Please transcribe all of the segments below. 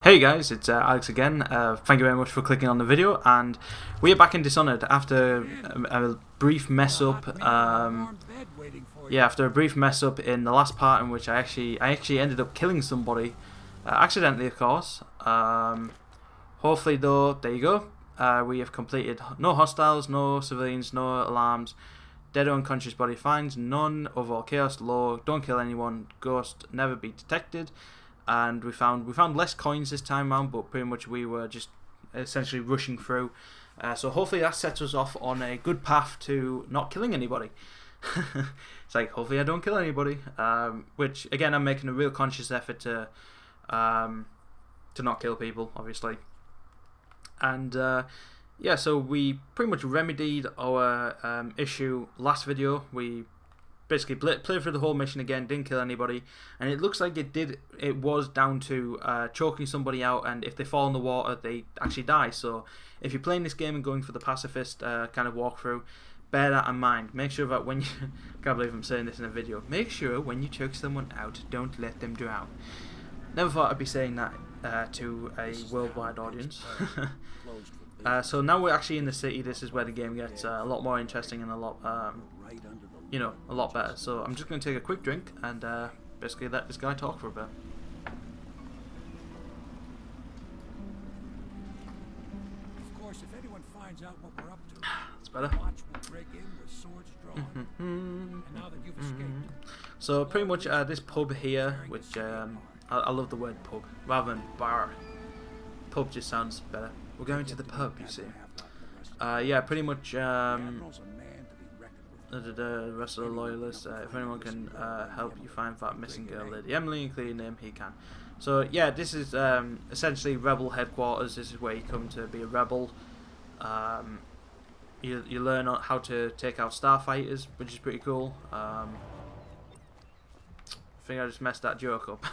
Hey guys, it's Alex again. Thank you very much for clicking on the video, and we are back in Dishonored after a brief mess up. After a brief mess up in the last part, in which I actually ended up killing somebody, accidentally, of course. Hopefully, though, there you go. We have completed no hostiles, no civilians, no alarms, dead or unconscious body finds, none, overall chaos low, don't kill anyone, ghost never be detected. And we found less coins this time around, but pretty much we were just essentially rushing through. So hopefully that sets us off on a good path to not killing anybody. It's like, hopefully I don't kill anybody. Which again, I'm making a real conscious effort to not kill people, obviously. And yeah, so we pretty much remedied our issue last video. We basically played through the whole mission again, didn't kill anybody, and it looks like it was down to choking somebody out, and if they fall in the water they actually die. So if you're playing this game and going for the pacifist kind of walkthrough, bear that in mind. Make sure that when you can't believe I'm saying this in a video, make sure when you choke someone out, don't let them drown. Never thought I'd be saying that to a worldwide audience. So now we're actually in the city. This is where the game gets a lot more interesting and a lot a lot better. So I'm just going to take a quick drink and basically let this guy talk for a bit. Of course, if anyone finds out what we're up to, that's better. watch will break in with swords drawn. And now that you've escaped, so pretty much this pub here, which I love the word pub rather than bar. Pub just sounds better. We're going to the pub, you see. Yeah, pretty much. The rest of the loyalists, if anyone can help you find that missing girl, Lady Emily, and clear your name, he can. So yeah, this is essentially rebel headquarters. This is where you come to be a rebel. You learn how to take out starfighters, which is pretty cool. I think I just messed that joke up.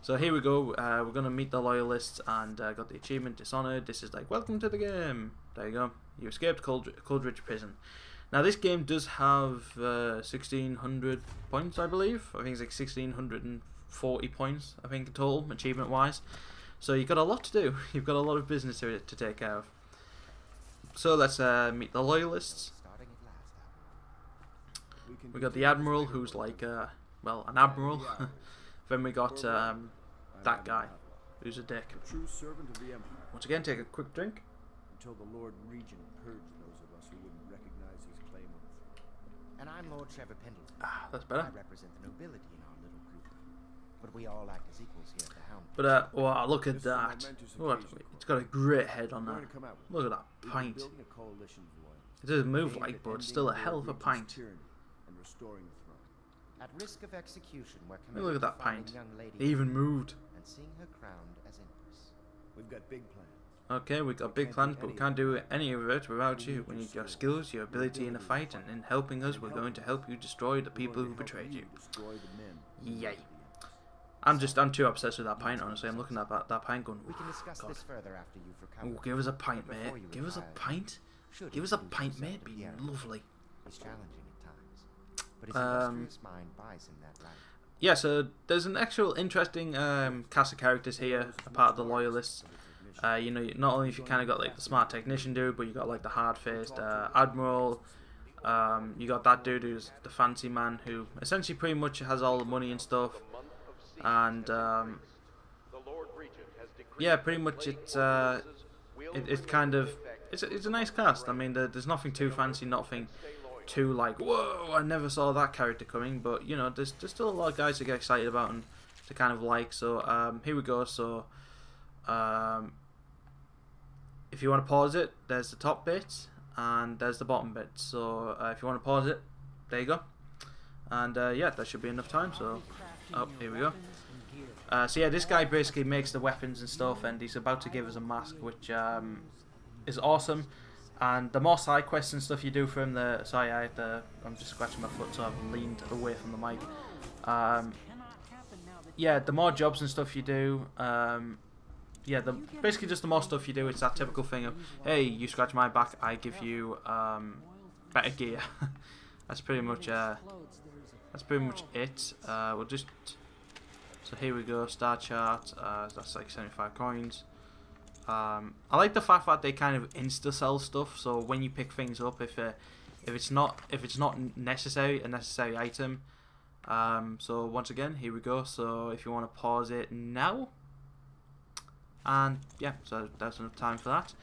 So here we go. We're gonna meet the loyalists, and got the achievement Dishonored. This is like, welcome to the game. There you go. You escaped Coldridge Prison. Now this game does have 1600 points, I believe. I think it's like 1640 points, I think, total, achievement wise. So you've got a lot to do. You've got a lot of business to take care of. So let's meet the loyalists. We got the Admiral, who's like, well, an admiral. Then we got that guy, who's a dick. Once again, take a quick drink. Until the Lord Regent purged those of us who wouldn't recognize his claim on the throne. And I'm Lord Trevor Pendleton. That's better. I represent the nobility in our little group, but we all act as equals here at the Helm. But wow, look at that! What? It's got a great head on that. Look at that pint. It doesn't move like, but it's still a hell of a pint. At risk of execution, we're Look at that pint. young lady It even moved. and seeing her crowned as empress. We've got big plans. Okay, we've got big plans, but we can't do any of it without you. We need your skills, your ability in a fight, and in helping us, we're going to help you destroy the people who betrayed you. Yay. I'm too obsessed with that pint, honestly. I'm looking at that pint going, We can discuss God. this further after you've recovered. Ooh, give us a pint, Before mate. you Give us a retire, pint. Should Give you us a lose pint, yourself mate. at the Be end. lovely. It's challenging at times, but his industrious mind buys him that right. Yeah, so there's an actual interesting cast of characters here, a part of the loyalists. You know, not only have you kind of got like the smart technician dude, but you got like the hard-faced admiral. You got that dude who's the fancy man, who essentially pretty much has all the money and stuff. And yeah, pretty much it's kind of it's a nice cast. I mean, there's nothing too fancy, nothing too like, whoa, I never saw that character coming. But you know, there's still a lot of guys to get excited about and to kind of like. So here we go. So if you want to pause it, there's the top bit and there's the bottom bit. So if you want to pause it, there you go. And yeah, that should be enough time. So here we go. So yeah, this guy basically makes the weapons and stuff, and he's about to give us a mask, which is awesome. And the more side quests and stuff you do for him, I'm just scratching my foot, so I've leaned away from the mic. Yeah, the more jobs and stuff you do, yeah, basically just the more stuff you do, it's that typical thing of, hey, you scratch my back, I give you better gear. That's pretty much it. We'll just So here we go, star chart. That's like 75 coins. I like the fact that they kind of insta sell stuff. So when you pick things up, if it's not necessary, a necessary item. So once again, here we go. So if you want to pause it now, and yeah, so that's enough time for that.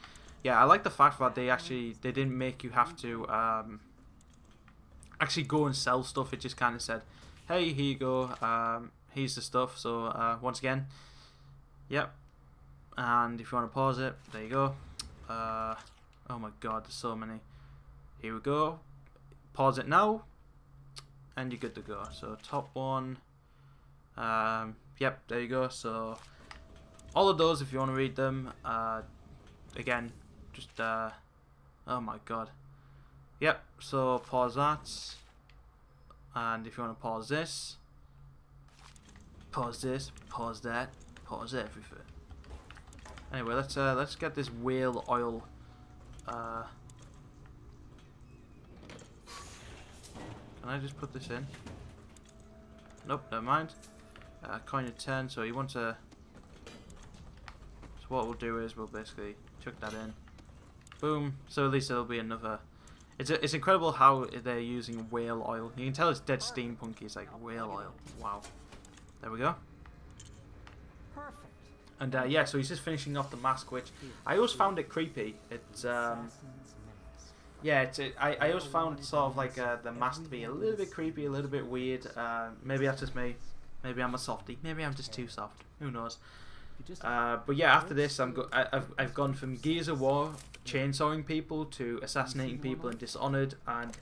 Yeah, I like the fact that they didn't make you have to actually go and sell stuff. It just kind of said, hey, here you go, here's the stuff. So once again, yep. And if you want to pause it, there you go. Oh my god, there's so many. Here we go. Pause it now, and you're good to go. So top one. Yep, there you go. So all of those, if you want to read them, again, just oh my god. Yep. So pause that, and if you want to pause this, pause that, pause everything. Anyway, let's get this whale oil. Can I just put this in? Nope, never mind. Coin of 10. So you want to. So what we'll do is we'll basically chuck that in. Boom. So at least there'll be another. It's incredible how they're using whale oil. You can tell it's dead steampunky. It's like whale oil. Wow. There we go. Perfect. And yeah, so he's just finishing off the mask, which I always found it creepy. It's yeah, I always found sort of like the mask to be a little bit creepy, a little bit weird. Maybe that's just me. Maybe I'm a softie. Maybe I'm just too soft. Who knows? But yeah, after this, I've gone from Gears of War chainsawing people to assassinating people in Dishonored, and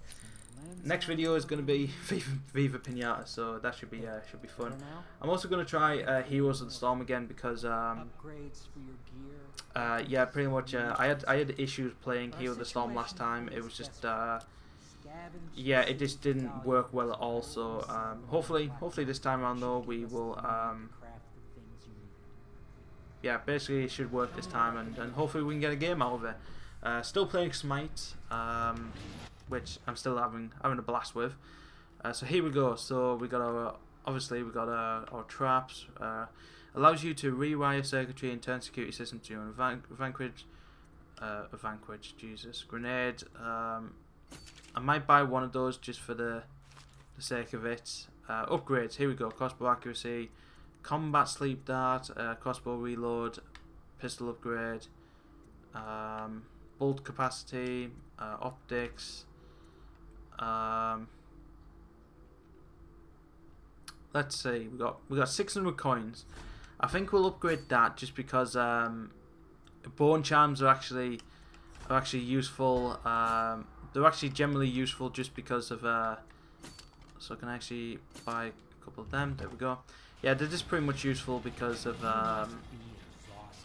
next video is going to be Viva Pinata, so that should be fun. I'm also going to try Heroes of the Storm again because Upgrades for your gear. yeah, pretty much I had issues playing Hero of the Storm last time. It was just yeah, it just didn't work well at all. So hopefully this time around though we will yeah, basically it should work this time, and hopefully we can get a game out of it. Still playing Smite, which I'm still having a blast with. So here we go. So we got our our traps. Allows you to rewire circuitry and turn security systems to your own vanquish. Jesus, grenade. I might buy one of those just for the sake of it. Upgrades. Here we go. Crossbow accuracy. Combat sleep dart, crossbow reload, pistol upgrade, bolt capacity, optics. Let's see, we got 600 coins. I think we'll upgrade that just because bone charms are actually useful. They're actually generally useful just because of so I can actually buy a couple of them. There we go. Yeah, they're just pretty much useful because of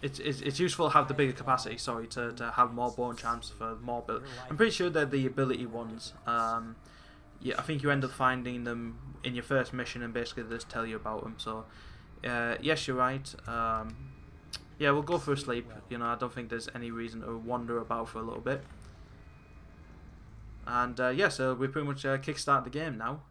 it's useful to have the bigger capacity. Sorry, to have more bone charms for more build. I'm pretty sure they're the ability ones. Yeah, I think you end up finding them in your first mission, and basically they just tell you about them. So, yes, you're right. Yeah, we'll go for a sleep. You know, I don't think there's any reason to wander about for a little bit. And yeah, so we pretty much kickstart the game now.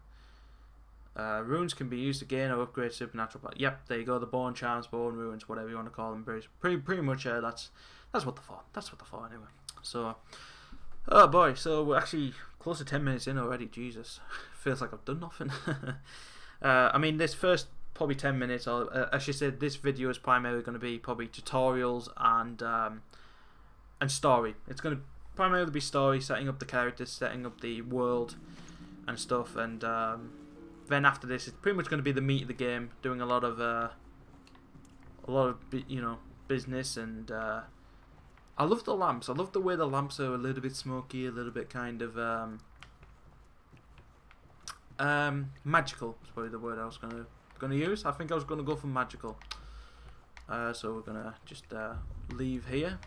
Runes can be used to gain or upgrade supernatural power. Yep, there you go. The bone charms, bone runes, whatever you want to call them. Pretty much that's what they're for. That's what they're for anyway. So, oh boy, so we're actually close to 10 minutes in already. Jesus, feels like I've done nothing. I mean, this first probably 10 minutes, or as you said, this video is primarily going to be probably tutorials and story. It's going to primarily be story, setting up the characters, setting up the world and stuff, and then after this, it's pretty much going to be the meat of the game, doing a lot of you know, business, and I love the lamps. I love the way the lamps are a little bit smoky, a little bit kind of magical. Is probably the word I was gonna use. I think I was gonna go for magical. So we're gonna just leave here.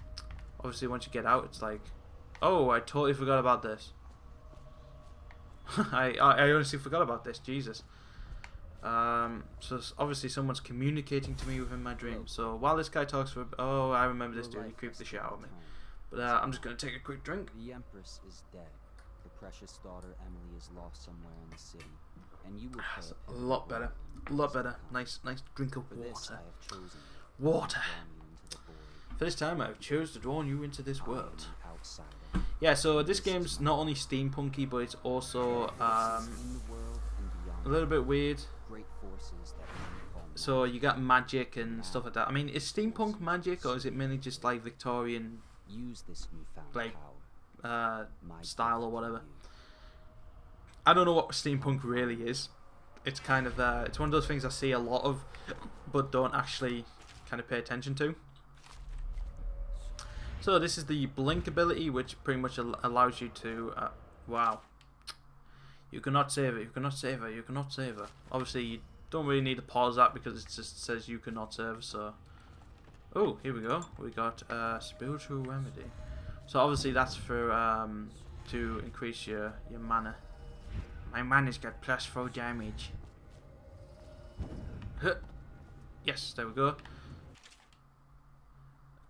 Obviously, once you get out, it's like, oh, I totally forgot about this. I honestly forgot about this. Jesus. So obviously someone's communicating to me within my dream. So while this guy talks for, oh, I remember this dude. He creeped the shit out of me. But I'm just gonna take a quick drink. The Empress is dead. The precious daughter Emily is lost somewhere in the city. and you will pay That's it a every lot word. better. A lot better. Nice drink of For this I water. have chosen Water. to draw you into the void. For this time, I've chose to draw you into this I am world. an outsider. Yeah, so this game's not only steampunky, but it's also In the world and beyond, a little bit weird. great forces that men call So you got magic and stuff like that. I mean, is steampunk magic, or is it mainly just like Victorian use this newfound like, power. My style gift or to whatever? you. I don't know what steampunk really is. It's kind of it's one of those things I see a lot of, but don't actually kind of pay attention to. So this is the blink ability, which pretty much allows you to wow. You cannot save it. You cannot save her. You cannot save her. Obviously, you don't really need to pause that because it just says you cannot save. So, oh, here we go. We got spiritual remedy. So obviously that's for to increase your mana. My mana's got +4 damage. Huh. Yes, there we go.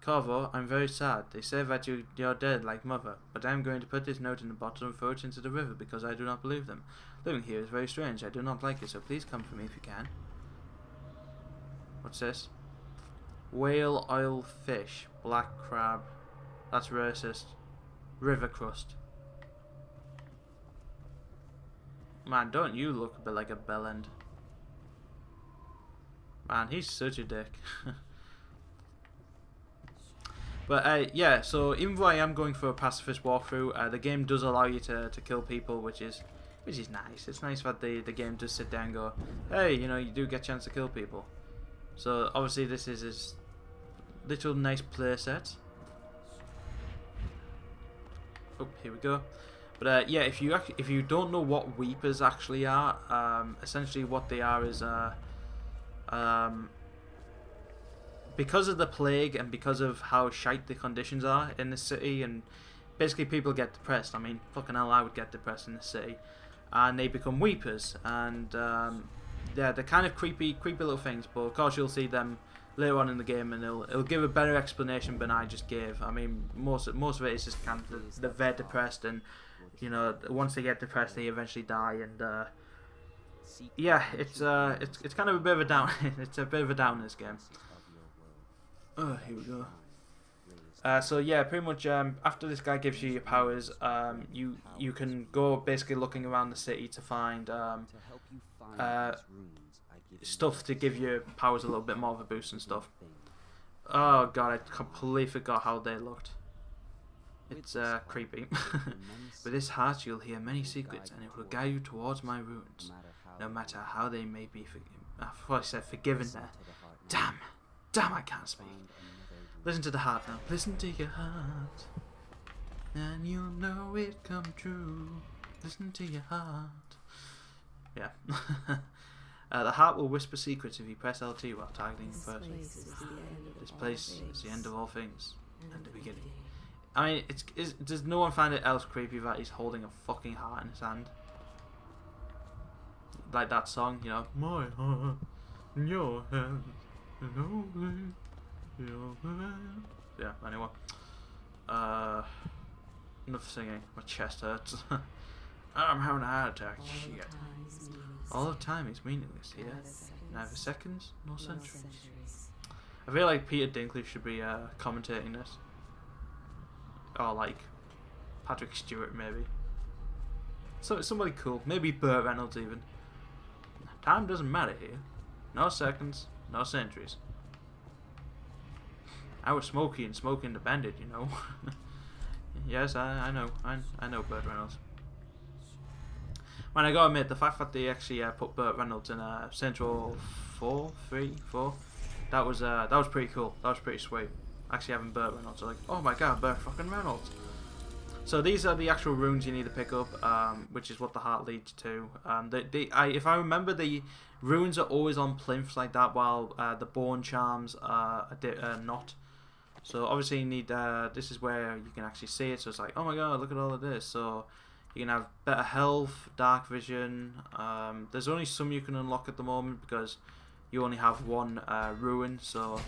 Corvo, I'm very sad. They say that you're dead like mother, but I'm going to put this note in the bottle and throw it into the river because I do not believe them. Living here is very strange. I do not like it, so please come for me if you can. What's this? Whale oil fish, black crab. That's racist. River crust. Man, don't you look a bit like a bellend? Man, he's such a dick. But yeah, so even though I am going for a pacifist walkthrough, the game does allow you to kill people, which is nice. It's nice that the game does sit down and go, hey, you know, you do get a chance to kill people. So obviously this is his little nice playset. Oh, here we go. But yeah, if you don't know what weepers actually are, essentially what they are is because of the plague and because of how shite the conditions are in the city, and basically people get depressed. I mean, fucking hell, I would get depressed in the city, and they become weepers, and they're kind of creepy little things. But of course, you'll see them later on in the game, and it'll give a better explanation than I just gave. I mean, most of it is just kind of they're depressed, and you know, once they get depressed, they eventually die, and yeah, it's kind of a bit of a down. It's a bit of a down in this game. Oh, here we go. So yeah, pretty much after this guy gives you your powers, you can go basically looking around the city to find stuff to give your powers a little bit more of a boost and stuff. Oh god, I completely forgot how they looked. It's creepy. With this heart you'll hear many secrets, and it will guide you towards my ruins, no matter how they may be I thought I said forgiven there. Damn, I can't speak. Listen to the heart now. Listen to your heart, and you'll know it come true. Listen to your heart. Yeah. The heart will whisper secrets if you press LT while targeting the person. This place is the end of all things, and the beginning. I mean, does no one find it else creepy that he's holding a fucking heart in his hand? Like that song, you know. My heart in your hand. Yeah, anyway. Enough singing. My chest hurts. I'm having a heart attack. Shit. All of time is meaningless here. Neither seconds nor centuries. I feel like Peter Dinklage should be commentating this. Or like Patrick Stewart maybe. So somebody cool. Maybe Burt Reynolds even. Time doesn't matter here. No seconds, no centuries. I was Smokey and Smoking the Bandit, you know. Yes, I know. I know Burt Reynolds. Man, I gotta admit, the fact that they actually put Burt Reynolds in Central 4, that was pretty cool. That was pretty sweet. Actually having Burt Reynolds, like, oh my god, Burt fucking Reynolds. So these are the actual runes you need to pick up, which is what the heart leads to. If I remember, the runes are always on plinths like that, while the bone charms are not. So obviously you need, this is where you can actually see it, so it's like, oh my god, look at all of this. So you can have better health, dark vision. There's only some you can unlock at the moment because you only have one rune, so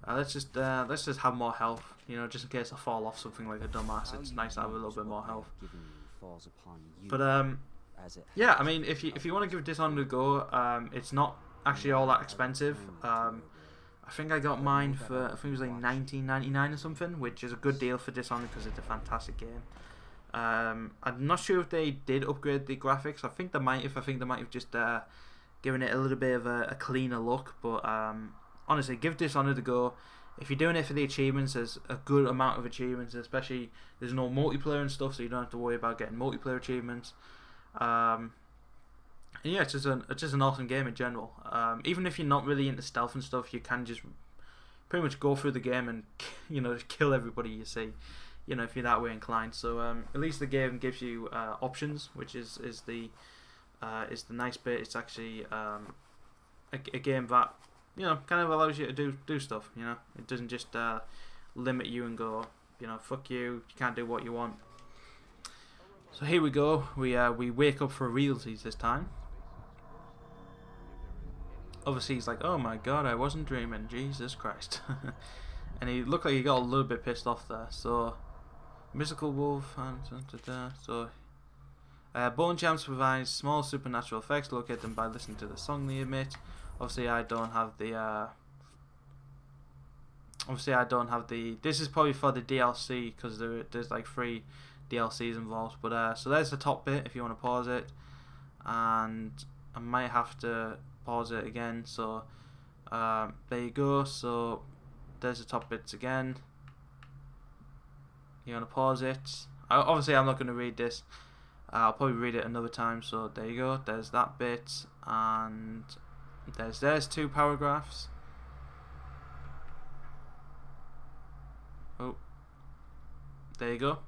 let's just have more health, you know, just in case I fall off something like a dumbass. It's nice to have a little bit more health. But as it. Yeah, I mean, if you want to give Dishonored a go, it's not actually all that expensive. I think I got mine for, I think it was like 19.99 or something, which is a good deal for Dishonored because it's a fantastic game. I'm not sure if they did upgrade the graphics. I think they might have just given it a little bit of a cleaner look. But honestly, give Dishonored a go. If you're doing it for the achievements, there's a good amount of achievements, especially there's no multiplayer and stuff, so you don't have to worry about getting multiplayer achievements. And yeah, it's just an awesome game in general. Even if you're not really into stealth and stuff, you can just pretty much go through the game and just kill everybody you see. If you're that way inclined. So at least the game gives you options, which is the nice bit. It's actually a game that kind of allows you to do stuff. It doesn't just limit you and go, fuck you can't do what you want. So here we go. We wake up for realsies this time. Obviously he's like, oh my god, I wasn't dreaming, Jesus Christ. And he looked like he got a little bit pissed off there. So mystical wolf and so bone jams provides small supernatural effects. Locate them by listening to the song they emit. Obviously I don't have the this is probably for the DLC because there's like 3 DLCs involved. But so there's the top bit if you want to pause it, and I might have to pause it again. So there you go. So there's the top bits again. You want to pause it. Obviously I'm not going to read this. I'll probably read it another time. So there you go. There's that bit, and there's 2 paragraphs. Oh, there you go.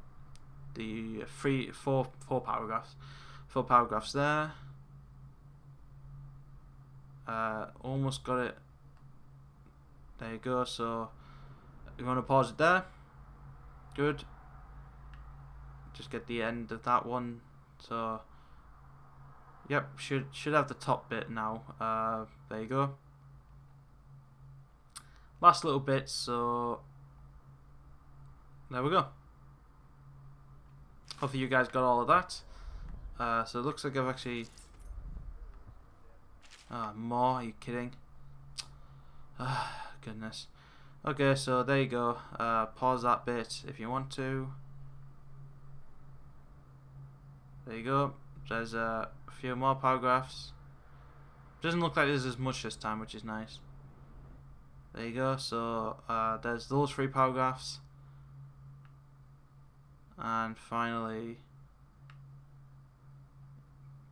The 4 paragraphs. 4 paragraphs there. Almost got it. There you go. So you want to pause it there. Good. Just get the end of that one. So yep, should have the top bit now. There you go. Last little bit. So there we go. Hopefully you guys got all of that. So it looks like I've actually more. Are you kidding? Goodness. Okay, so there you go. Pause that bit if you want to. There you go. There's a few more paragraphs. Doesn't look like there's as much this time, which is nice. There you go. So there's those 3 paragraphs. And finally,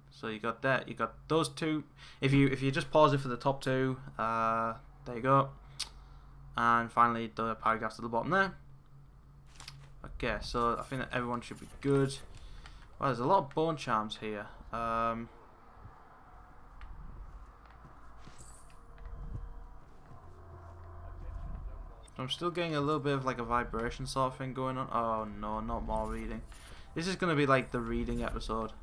so you got that. You got those 2. If you just pause it for the top 2, there you go. And finally, the paragraphs at the bottom there. Okay, so I think that everyone should be good. Well, there's a lot of bone charms here. I'm still getting a little bit of like a vibration sort of thing going on. Oh no, not more reading. This is going to be like the reading episode.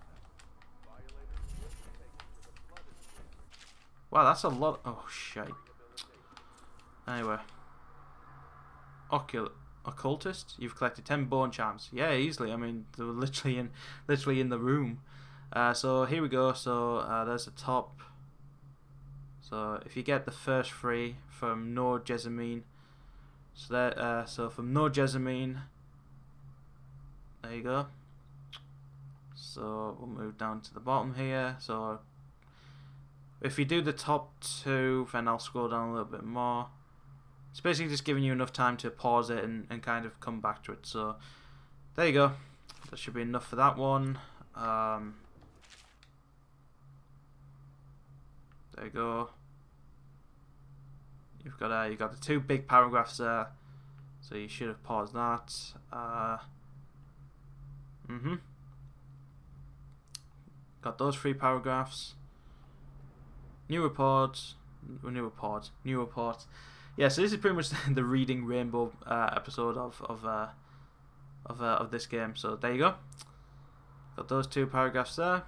Wow, that's a lot. Oh shit. Anyway. Occultist, you've collected 10 bone charms. Yeah, easily. I mean, they were literally in the room. So here we go. So there's the top. So if you get the first 3 from No Jessamine, so from No Jessamine, there you go. So we'll move down to the bottom here. So if you do the top 2, then I'll scroll down a little bit more. It's basically just giving you enough time to pause it and kind of come back to it. So there you go. That should be enough for that one. There you go. You've got the 2 big paragraphs there, so you should have paused that. Got those 3 paragraphs. New report. Yeah, so this is pretty much the reading rainbow episode of this game. So there you go. Got those 2 paragraphs there.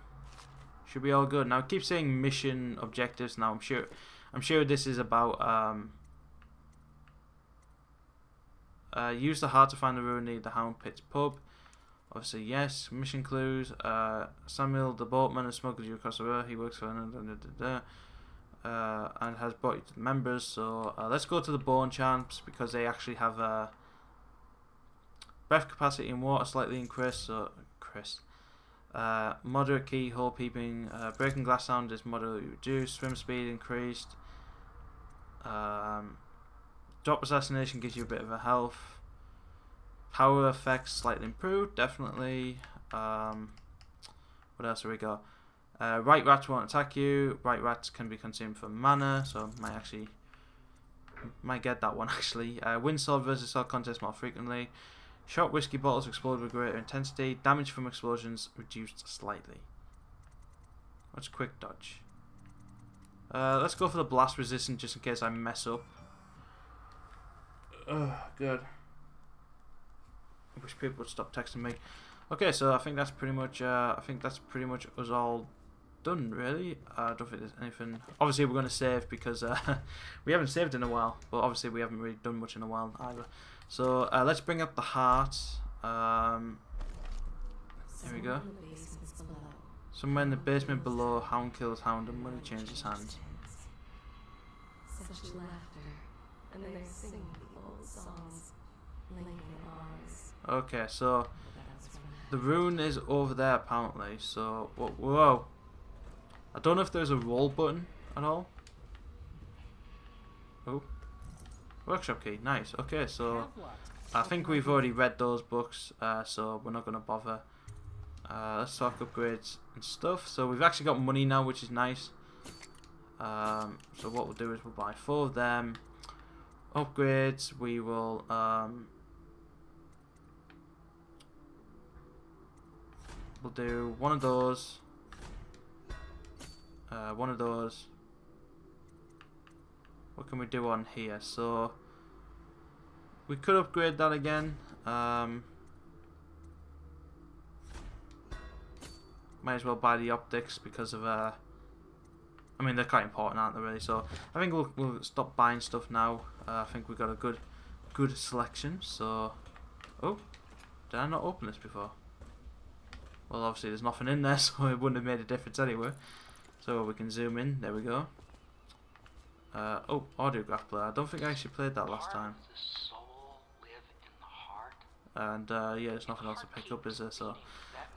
Should be all good. Now it keeps saying mission objectives. Now I'm sure this is about use the heart to find the ruin near the Hound Pit's pub. Obviously, yes. Mission clues. Samuel, the boatman, has smuggled you across the river. He works for and has brought you to the members. So let's go to the bone champs because they actually have breath capacity in water slightly increased. So moderate keyhole peeping. Breaking glass sound is moderately reduced. Swim speed increased. Drop assassination gives you a bit of a health. Power effects slightly improved, definitely. What else have we got? Right rats won't attack you. Right rats can be consumed for mana, so might get that one actually. Win sword versus sword contest more frequently. Shot whiskey bottles explode with greater intensity. Damage from explosions reduced slightly. What's quick dodge? Let's go for the blast resistant just in case I mess up. Good. I wish people would stop texting me. Okay, so I think that's pretty much us all done really. I don't think there's anything. Obviously we're gonna save because we haven't saved in a while, but obviously we haven't really done much in a while either. So let's bring up the heart. Here we go. Somewhere in the basement below, Hound kills Hound and money changes hands. Such laughter, and they're singing the old songs, linking arms. Okay, so the rune is over there apparently. So whoa, I don't know if there's a roll button at all. Oh, workshop key, nice. Okay, so I think we've already read those books, so we're not gonna bother. Let's talk upgrades and stuff. So we've actually got money now, which is nice. So what we'll do is we'll buy 4 of them. Upgrades, we will we'll do one of those, one of those. What can we do on here? So we could upgrade that again. Might as well buy the optics because of I mean they're quite important, aren't they really? So I think we'll stop buying stuff now. I think we've got a good selection. So oh, did I not open this before? Well, obviously there's nothing in there, so it wouldn't have made a difference anyway. So we can zoom in. There we go. Oh, audiograph player. I don't think I actually played that last time. And yeah, there's nothing else to pick up, is there? So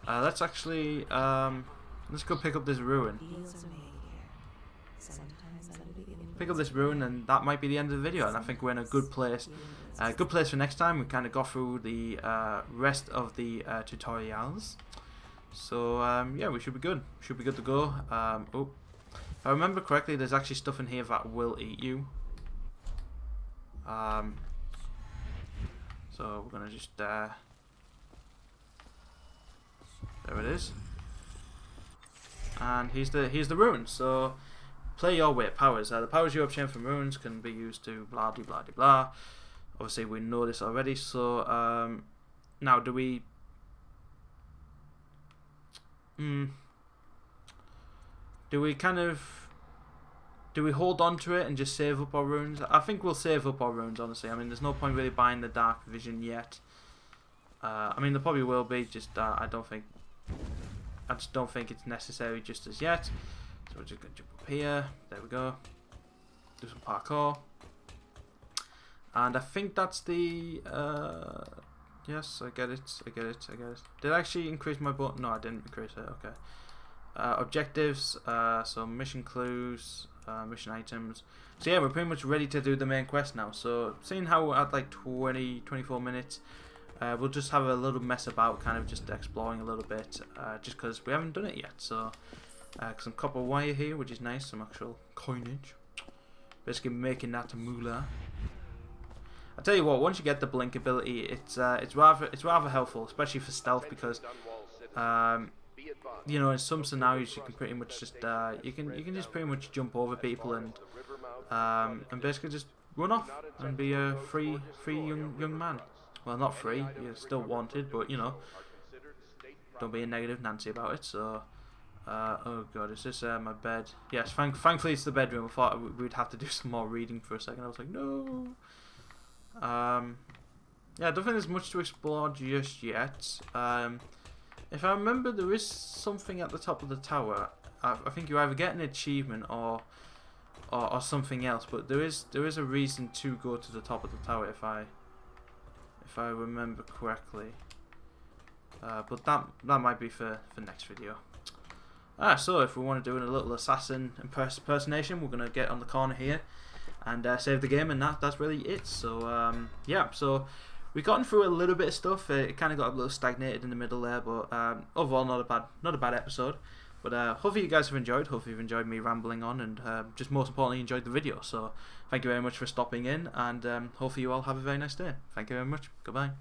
let's actually let's go pick up this ruin. Pick up this ruin, and that might be the end of the video. And I think we're in a good place. Good place for next time. We kind of got through the rest of the tutorials. So yeah, we should be good. Should be good to go. Oh, if I remember correctly, there's actually stuff in here that will eat you. So we're gonna just there it is. And here's the runes. So play your way powers. The powers you obtain from runes can be used to blah de blah de blah. Obviously we know this already. So now do we hold on to it and just save up our runes? I think we'll save up our runes, honestly. I mean, there's no point really buying the dark vision yet. I mean, there probably will be, just I just don't think it's necessary just as yet. So we're just gonna jump up here. There we go. Do some parkour. And I think that's the yes, I get it. Did I actually increase my boat? No, I didn't increase it. Okay. Objectives, so mission clues, mission items. So yeah, we're pretty much ready to do the main quest now. So seeing how we're at like 24 minutes, we'll just have a little mess about, kind of just exploring a little bit, just because we haven't done it yet. So some copper wire here, which is nice, some actual coinage. Basically making that moolah. I tell you what, once you get the blink ability, it's rather helpful, especially for stealth, because you know, in some scenarios you can pretty much just you can just pretty much jump over people and basically just run off and be a free young man. Well, not free, you're still wanted, but you know, don't be a negative Nancy about it. So oh god, is this my bed? Yes, thankfully it's the bedroom. I thought we'd have to do some more reading for a second. I was like, no. yeah, I don't think there's much to explore just yet. If I remember, there is something at the top of the tower. I think you either get an achievement or something else, but there is a reason to go to the top of the tower if I remember correctly. But that might be for next video. So if we want to do a little assassin impersonation, we're gonna get on the corner here and save the game, and that's really it. So yeah, so we've gotten through a little bit of stuff. It kind of got a little stagnated in the middle there, but overall not a bad episode. But hopefully you guys have enjoyed. Hopefully you've enjoyed me rambling on, and just most importantly enjoyed the video. So thank you very much for stopping in, and hopefully you all have a very nice day. Thank you very much. Goodbye.